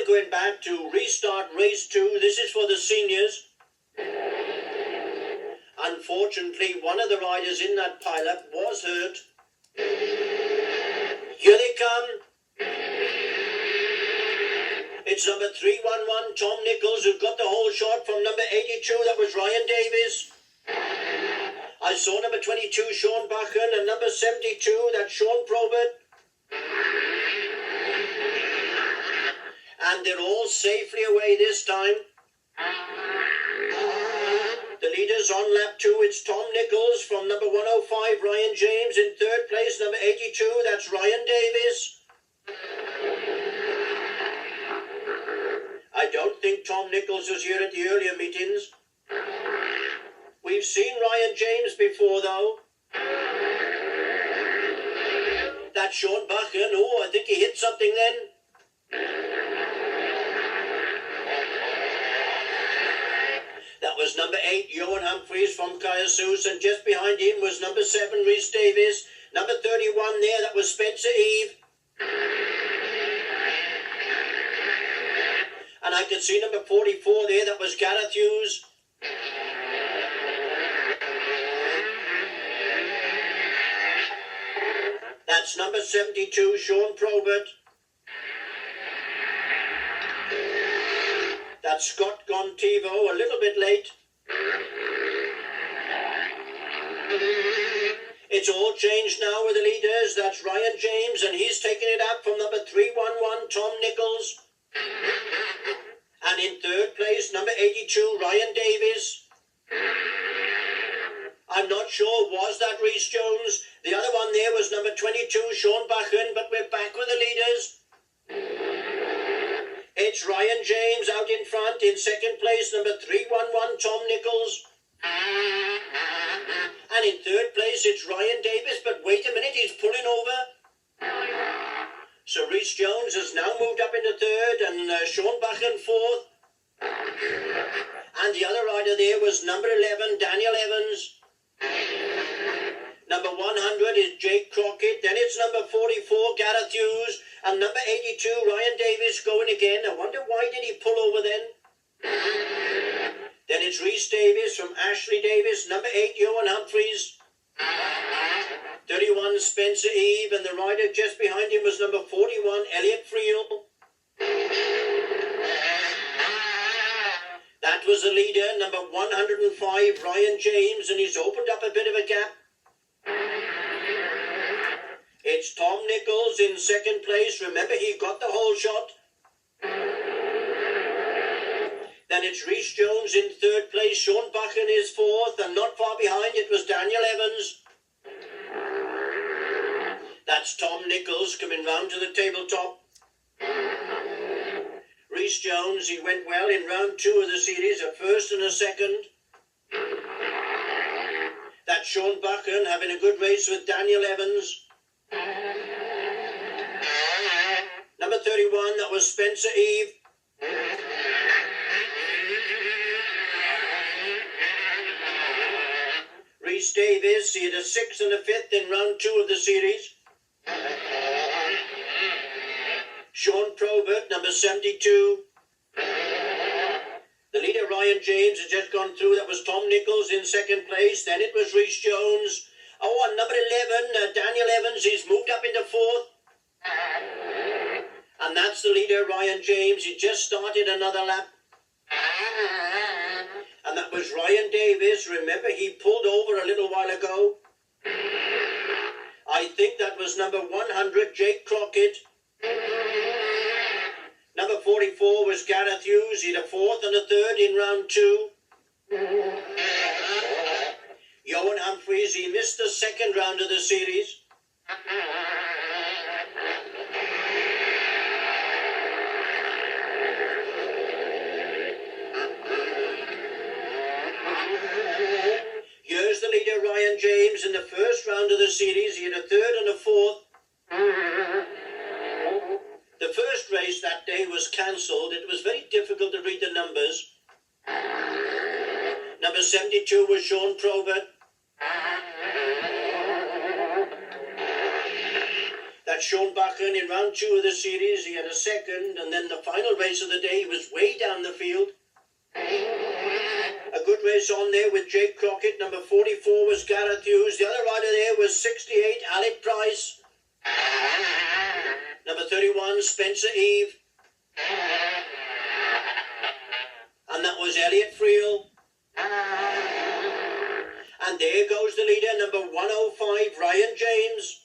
we're going back to restart race 2. This is for the seniors. Unfortunately, one of the riders in that pileup was hurt. Here they come. It's number 311, Tom Nichols, who got the whole shot from number 82. That was Ryan Davis. I saw number 22, Sean Buchan, and number 72, that's Sean Probert. And they're all safely away this time. The leaders on lap 2, it's Tom Nichols from number 105, Ryan James. In third place, number 82, that's Ryan Davis. I don't think Tom Nichols was here at the earlier meetings. We've seen Ryan James before, though. That's Sean Buchan. Oh, I think he hit something then. That was number 8, Johan Humphreys from Caiasus, and just behind him was number 7, Rhys Davis. Number 31 there, that was Spencer Eve. And I could see number 44 there, that was Gareth Hughes. That's number 72, Sean Probert. That's Scott Gontivo, a little bit late. It's all changed now with the leaders. That's Ryan James, and he's taking it up from number 311, Tom Nichols. And in third place, number 82, Ryan Davis. I'm not sure, was that Rhys Jones? The other one there was number 22, Sean Buchan, but we're back with the leaders. It's Ryan James out in front. In second place, number 311, Tom Nichols. And in third place, it's Ryan Davis, but wait a minute, he's pulling over. So Rhys Jones has now moved up into third, and Sean Buchan fourth. And the other rider there was number 11, Daniel Evans. Number 100 is Jake Crockett. Then it's number 44, Gareth Hughes. And number 82, Ryan Davis going again. I wonder why did he pull over then? Then it's Rhys Davis from Ashley Davis. Number 8, Johan Humphreys. 31, Spencer Eve. And the rider just behind him was number 41, Elliot Friel. That was the leader, number 105, Ryan James, and he's opened up a bit of a gap. It's Tom Nichols in second place. Remember, he got the whole shot. Then it's Rhys Jones in third place. Sean Buchan is fourth, and not far behind it was Daniel Evans. That's Tom Nichols coming round to the tabletop. Rhys Jones, he went well in round 2 of the series, a first and a second. That's Sean Buchan having a good race with Daniel Evans. Number 31, that was Spencer Eve. Rhys Davis, he had a 6th and a 5th in round 2 of the series. Sean Probert, number 72. The leader, Ryan James, had just gone through. That was Tom Nichols in second place. Then it was Rhys Jones. Oh, and number 11, Daniel Evans, he's moved up into fourth. And that's the leader, Ryan James. He just started another lap. And that was Ryan Davis. Remember, he pulled over a little while ago. I think that was number 100, Jake Crockett. Number 44 was Gareth Hughes. He had a 4th and a 3rd in round 2. Johan Humphreys, he missed the 2nd round of the series. Here's the leader, Ryan James. In the first round of the series, he had a 3rd and a 4th. The first race that day was cancelled. It was very difficult to read the numbers. Number 72 was Sean Probert. That's Sean Buchan in round 2 of the series. He had a second, and then the final race of the day was way down the field. A good race on there with Jake Crockett. Number 44 was Gareth Hughes. The other rider there was 68, Alec Price. Number 31, Spencer Eve. And that was Elliot Friel. And there goes the leader, number 105, Ryan James.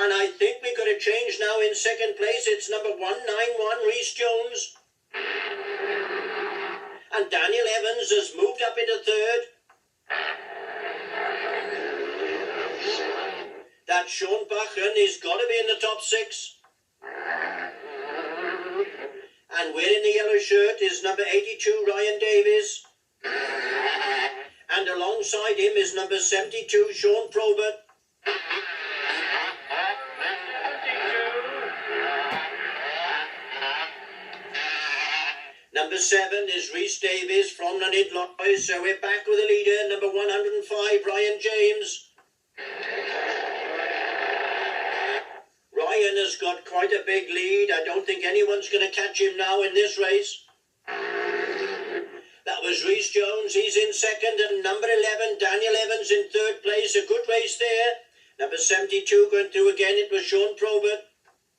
And I think we've got a change now in second place. It's number 191, Rhys Jones. And Daniel Evans has moved up into third. That Sean Buchan has got to be in the top 6. And wearing the yellow shirt is number 82, Ryan Davies. And alongside him is number 72, Sean Probert. Number 7 is Rhys Davies from Llanidloes. So we're back with the leader, number 105, Ryan James. Ryan has got quite a big lead. I don't think anyone's going to catch him now in this race. That was Rhys Jones. He's in second. And number 11, Daniel Evans in third place. A good race there. Number 72 going through again. It was Sean Probert.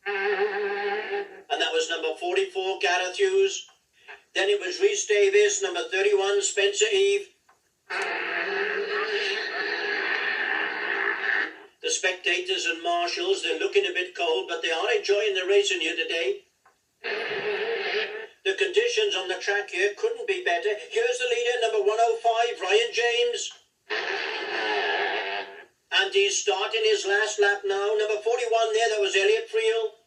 And that was number 44, Gareth Hughes. Then it was Rhys Davies. Number 31, Spencer Eve. The spectators and marshals, they're looking a bit cold, but they are enjoying the racing here today. The conditions on the track here couldn't be better. Here's the leader, number 105, Ryan James. And he's starting his last lap now. Number 41 there, that was Elliot Friel.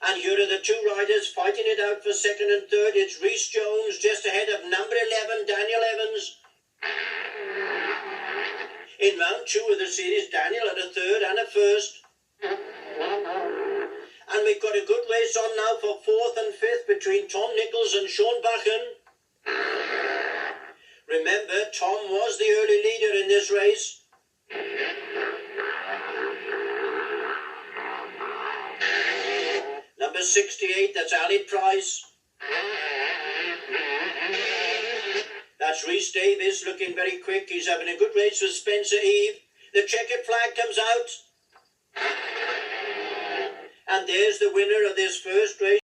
And here are the two riders fighting it out for second and third. It's Rhys Jones just ahead of number 11, Daniel Evans. In round 2 of the series, Daniel had a third and a first. And we've got a good race on now for 4th and 5th between Tom Nichols and Sean Buchan. Remember, Tom was the early leader in this race. Number 68, that's Ali Price. That's Rhys Davies looking very quick. He's having a good race with Spencer Eve. The checkered flag comes out. And there's the winner of this first race.